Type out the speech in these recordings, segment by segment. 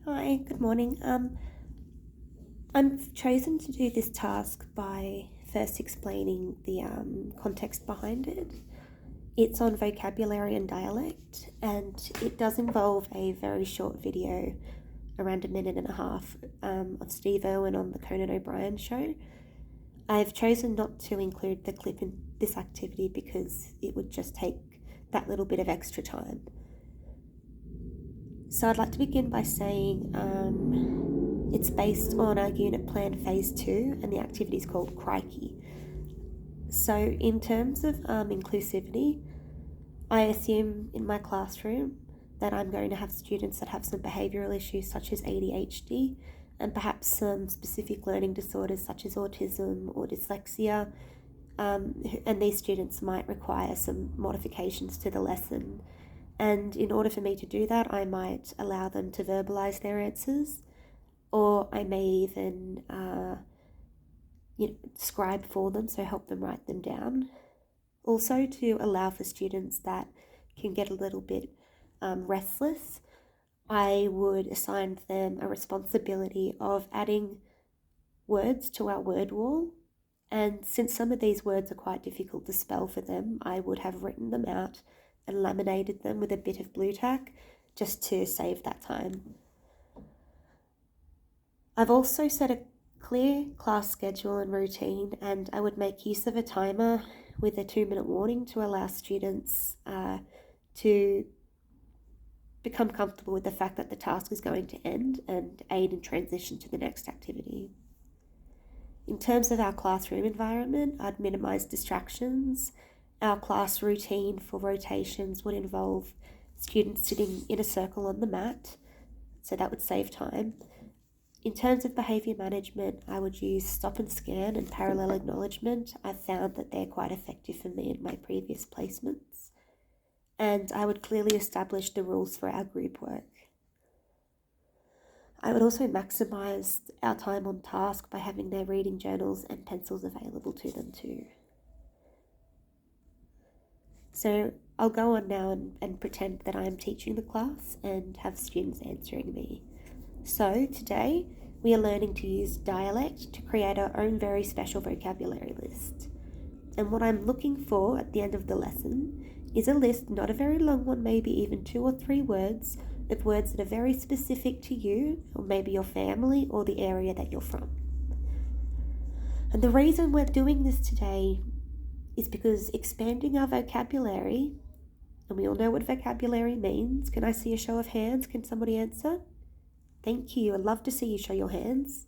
Hi, good morning. I've chosen to do this task by first explaining the context behind it. It's on vocabulary and dialect, and it does involve a very short video, around a minute and a half, of Steve Irwin on the Conan O'Brien show. I've chosen not to include the clip in this activity because it would just take that little bit of extra time. So I'd like to begin by saying it's based on our unit plan phase 2 and the activity is called Crikey. So in terms of inclusivity, I assume in my classroom that I'm going to have students that have some behavioural issues such as ADHD and perhaps some specific learning disorders such as autism or dyslexia, and these students might require some modifications to the lesson. And in order for me to do that, I might allow them to verbalise their answers, or I may even scribe for them, so help them write them down. Also, to allow for students that can get a little bit restless, I would assign them a responsibility of adding words to our word wall. And since some of these words are quite difficult to spell for them, I would have written them out and laminated them with a bit of blue tack just to save that time. I've also set a clear class schedule and routine, and I would make use of a timer with a 2-minute warning to allow students to become comfortable with the fact that the task is going to end and aid in transition to the next activity. In terms of our classroom environment, I'd minimise distractions. Our class routine for rotations would involve students sitting in a circle on the mat, so that would save time. In terms of behaviour management, I would use stop and scan and parallel acknowledgement. I've found that they're quite effective for me in my previous placements. And I would clearly establish the rules for our group work. I would also maximise our time on task by having their reading journals and pencils available to them too. So I'll go on now and pretend that I am teaching the class and have students answering me. So today we are learning to use dialect to create our own very special vocabulary list. And what I'm looking for at the end of the lesson is a list, not a very long one, maybe even 2 or 3 words, of words that are very specific to you or maybe your family or the area that you're from. And the reason we're doing this today is because expanding our vocabulary, and we all know what vocabulary means. Can I see a show of hands? Can somebody answer? Thank you. I'd love to see you show your hands.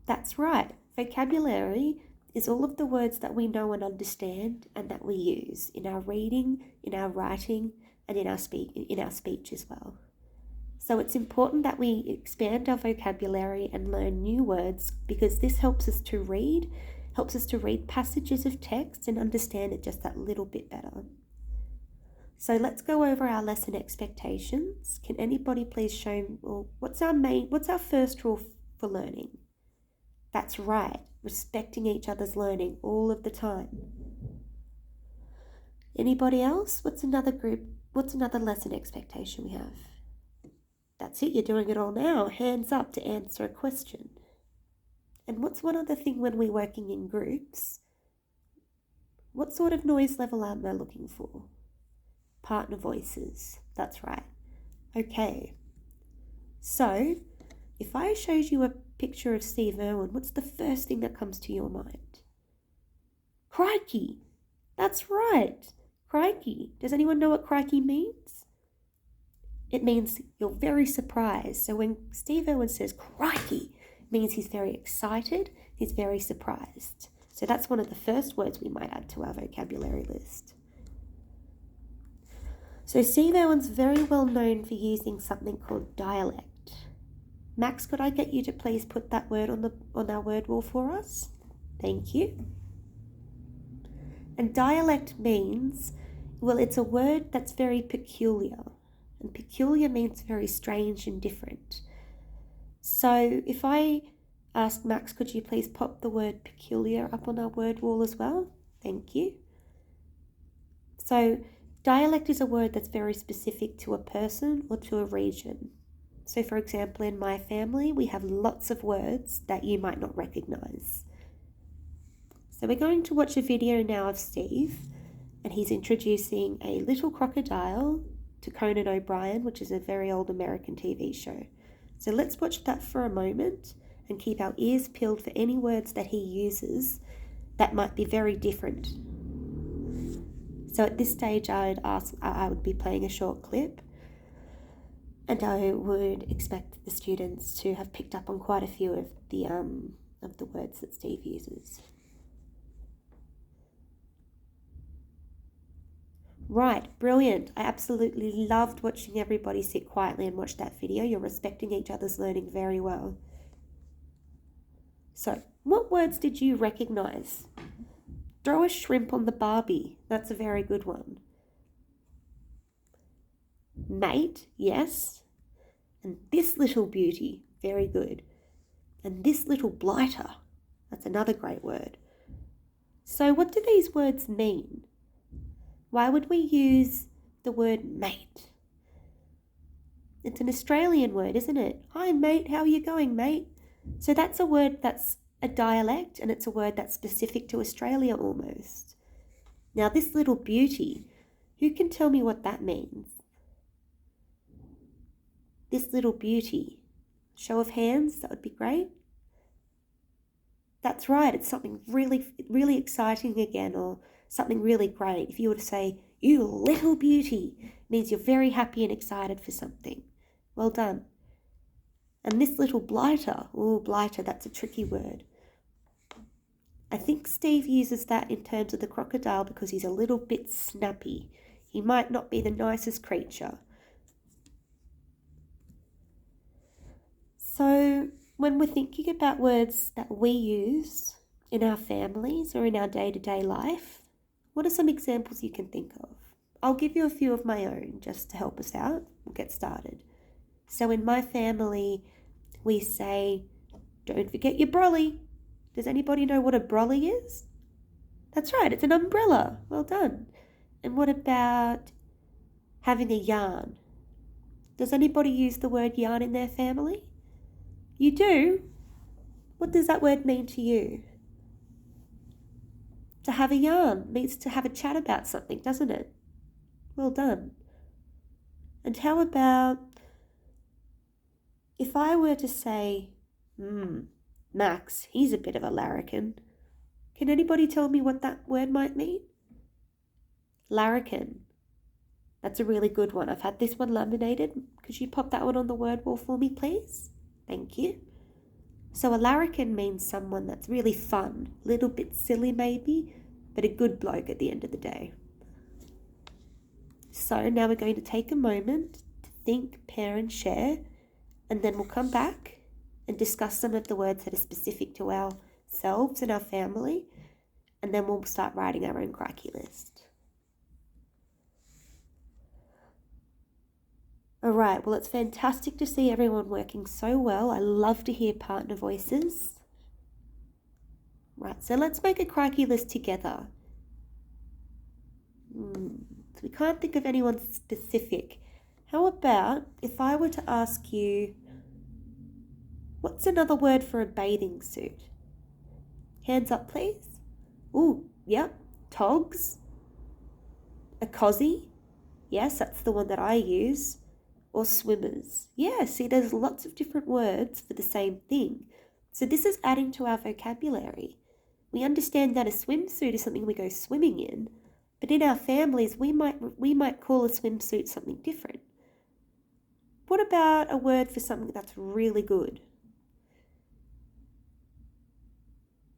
That's right. Vocabulary is all of the words that we know and understand and that we use in our reading, in our writing, and in our speech as well. So it's important that we expand our vocabulary and learn new words because this helps us to read passages of text and understand it just that little bit better. So let's go over our lesson expectations. Can anybody please show, well, what's our first rule for learning? That's right, respecting each other's learning all of the time. Anybody else? What's another lesson expectation we have? That's it, you're doing it all now. Hands up to answer a question. And what's one other thing when we're working in groups? What sort of noise level am I looking for? Partner voices, that's right. Okay, so if I showed you a picture of Steve Irwin, what's the first thing that comes to your mind? Crikey, that's right, crikey. Does anyone know what crikey means? It means you're very surprised. So when Steve Irwin says crikey, it means he's very excited, he's very surprised. So that's one of the first words we might add to our vocabulary list. So Steve Irwin's very well known for using something called dialect. Max, could I get you to please put that word on our word wall for us? Thank you. And dialect means, well, it's a word that's very peculiar. And peculiar means very strange and different. So if I ask Max, could you please pop the word peculiar up on our word wall as well? Thank you. So dialect is a word that's very specific to a person or to a region. So for example, in my family, we have lots of words that you might not recognize. So we're going to watch a video now of Steve, and he's introducing a little crocodile to Conan O'Brien, which is a very old American TV show. So let's watch that for a moment and keep our ears peeled for any words that he uses that might be very different. So at this stage, I would be playing a short clip, and I would expect the students to have picked up on quite a few of the words that Steve uses. Right, brilliant. I absolutely loved watching everybody sit quietly and watch that video. You're respecting each other's learning very well. So, what words did you recognize? Throw a shrimp on the barbie. That's a very good one. Mate, yes. And this little beauty, very good. And this little blighter, that's another great word. So what do these words mean? Why would we use the word mate? It's an Australian word, isn't it? Hi mate, how are you going, mate? So that's a word that's a dialect, and it's a word that's specific to Australia almost. Now this little beauty, who can tell me what that means? This little beauty. Show of hands, that would be great. That's right, it's something really, really exciting again, or something really great. If you were to say, you little beauty, it means you're very happy and excited for something. Well done. And this little blighter, blighter, that's a tricky word. I think Steve uses that in terms of the crocodile because he's a little bit snappy. He might not be the nicest creature. So when we're thinking about words that we use in our families or in our day-to-day life, what are some examples you can think of? I'll give you a few of my own just to help us out. We'll get started. So in my family, we say, don't forget your brolly. Does anybody know what a brolly is? That's right, it's an umbrella. Well done. And what about having a yarn? Does anybody use the word yarn in their family? You do? What does that word mean to you? To have a yarn means to have a chat about something, doesn't it? Well done. And how about if I were to say, Max, he's a bit of a larrikin. Can anybody tell me what that word might mean? Larrikin. That's a really good one. I've had this one laminated. Could you pop that one on the word wall for me, please? Thank you. So a larrikin means someone that's really fun, a little bit silly maybe, but a good bloke at the end of the day. So now we're going to take a moment to think, pair and share, and then we'll come back and discuss some of the words that are specific to ourselves and our family, and then we'll start writing our own crikey list. All right, well, it's fantastic to see everyone working so well. I love to hear partner voices. Right, so let's make a crikey list together. So we can't think of anyone specific. How about if I were to ask you, what's another word for a bathing suit? Hands up, please. Ooh, yep, togs. A cosy. Yes, that's the one that I use. Or swimmers. Yeah, see, there's lots of different words for the same thing. So this is adding to our vocabulary. We understand that a swimsuit is something we go swimming in, but in our families, we might call a swimsuit something different. What about a word for something that's really good?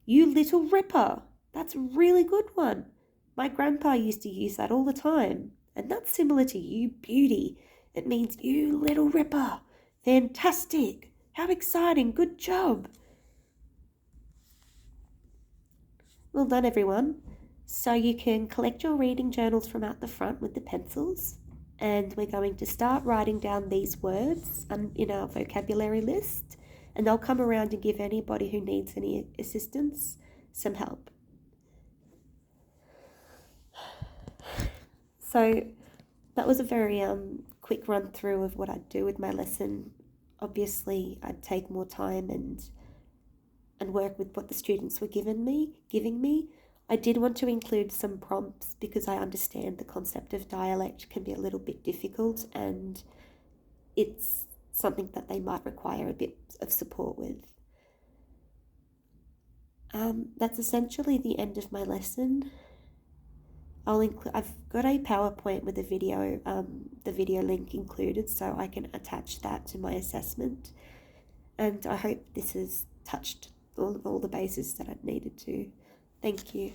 You little ripper. That's a really good one. My grandpa used to use that all the time, and that's similar to you beauty. It means you little ripper. Fantastic. How exciting. Good job. Well done, everyone. So you can collect your reading journals from out the front with the pencils, and we're going to start writing down these words in our vocabulary list, and I'll come around and give anybody who needs any assistance some help. So that was a very quick run through of what I do with my lesson obviously I'd take more time and work with what the students were giving me. I did want to include some prompts because I understand the concept of dialect can be a little bit difficult, and it's something that they might require a bit of support with. That's essentially the end of my lesson. I've got a PowerPoint with the video link included, so I can attach that to my assessment. And I hope this has touched all the bases that I needed to. Thank you.